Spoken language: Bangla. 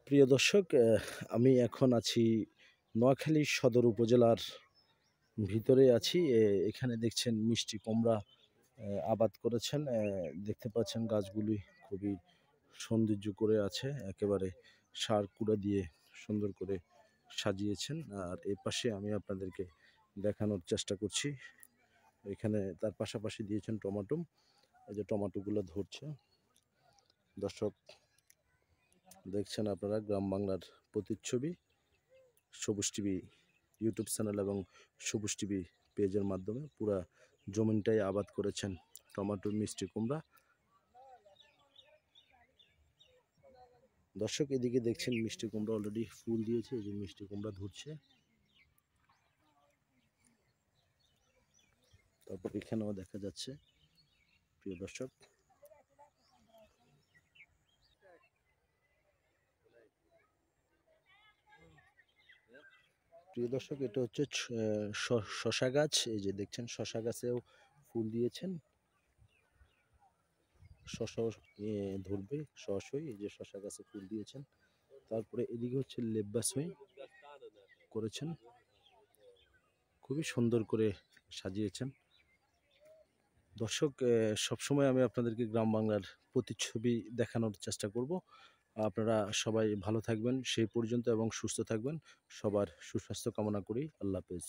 প্রিয় দর্শক, আমি এখন আছি নোয়াখালী সদর উপজেলার ভিতরে আছি। এখানে দেখছেন মিষ্টি কুমড়া আবাদ করেছেন। দেখতে পাচ্ছেন গাছগুলি খুবই সৌন্দর্য করে আছে, একেবারে সার কুড়া দিয়ে সুন্দর করে সাজিয়েছেন। আর এর পাশে আমি আপনাদেরকে দেখানোর চেষ্টা করছি, এখানে তার পাশাপাশি দিয়েছেন টমাটো। এই যে টমাটোগুলো ধরছে। দর্শক দেখছেন আপনারা গ্রাম বাংলার প্রতিচ্ছবি সবুজ টিভি ইউটিউব চ্যানেল এবং সবুজ টিভি পেজের মাধ্যমে পুরা জমিনটাই আবাদ করেছেন টমেটো, মিষ্টি কুমড়া। দর্শক এদিকে দেখছেন মিষ্টি কুমড়া অলরেডি ফুল দিয়েছে, এই যে মিষ্টি কুমড়া ধরছে। তারপর এখানেও দেখা যাচ্ছে। প্রিয় দর্শক, এটা হচ্ছে শশা গাছ। এই যে দেখছেন শশা গাছেও ফুল দিয়েছেন, শশাও ধরবে সরাসরি। এই যে শশা গাছে ফুল দিয়েছেন। তারপরে এদিকে হচ্ছে লেব্বাসই করেছেন, খুবই সুন্দর করে সাজিয়েছেন। দর্শক, সবসময় আমি আপনাদেরকে গ্রাম বাংলার প্রতিচ্ছবি দেখানোর চেষ্টা করব। আপনারা সবাই ভালো থাকবেন সেই পর্যন্ত এবং সুস্থ থাকবেন। সবার সুস্বাস্থ্য কামনা করি। আল্লাহ হাফেজ।